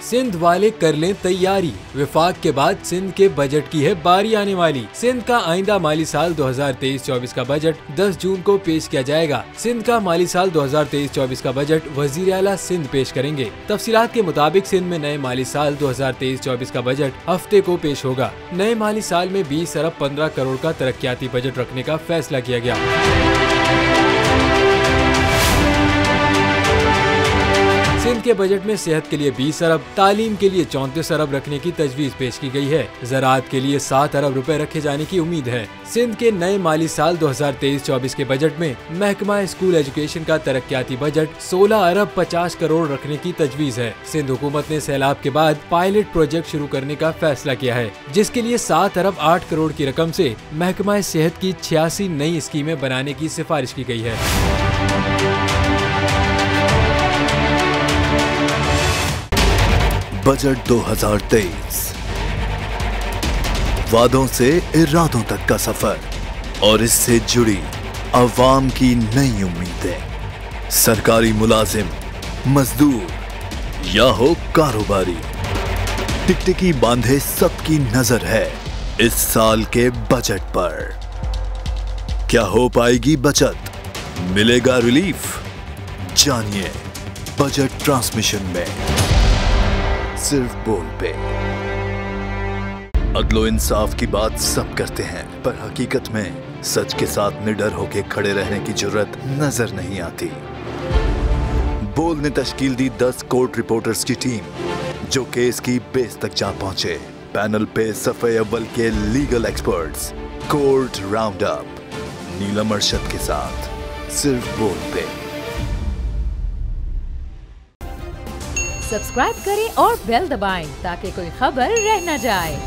सिंध वाले कर लें तैयारी, विफाक के बाद सिंध के बजट की है बारी आने वाली। सिंध का आइंदा माली साल 2023-24 का बजट 10 जून को पेश किया जाएगा। सिंध का माली साल 2023-24 का बजट वजीर आला सिंध पेश करेंगे। तफसीलात के मुताबिक सिंध में नए माली साल 2023-24 का बजट हफ्ते को पेश होगा। नए माली साल में 20 अरब 15 करोड़ का तरक्याती बजट रखने का फैसला किया गया। सिंध के बजट में सेहत के लिए 20 अरब, तालीम के लिए 34 अरब रखने की तजवीज पेश की गई है। ज़राअत के लिए 7 अरब रुपए रखे जाने की उम्मीद है। सिंध के नए माली साल 2023-24 के बजट में महकमा स्कूल एजुकेशन का तरक्याती बजट 16 अरब 50 करोड़ रखने की तजवीज है। सिंध हुकूमत ने सैलाब के बाद पायलट प्रोजेक्ट शुरू करने का फैसला किया है, जिसके लिए 7 अरब 8 करोड़ की रकम से महकमा सेहत की 86 नई स्कीमें बनाने की सिफारिश की गई है। बजट 2023 वादों से इरादों तक का सफर और इससे जुड़ी अवाम की नई उम्मीदें। सरकारी मुलाजिम, मजदूर या हो कारोबारी, टिकटिकी बांधे सबकी नजर है इस साल के बजट पर। क्या हो पाएगी बचत, मिलेगा रिलीफ? जानिए बजट ट्रांसमिशन में, सिर्फ बोल पे। अदलो इंसाफ की बात सब करते हैं, पर हकीकत में सच के साथ निडर होके खड़े रहने की जुर्रत नजर नहीं आती। बोल ने तश्कील दी 10 कोर्ट रिपोर्टर्स की टीम, जो केस की बेस तक जा पहुंचे। पैनल पे सफे अव्वल के legal experts, court round up, Neelam Arshad के साथ, सिर्फ बोल पे। सब्सक्राइब करें और बेल दबाएं ताकि कोई खबर रह न जाए।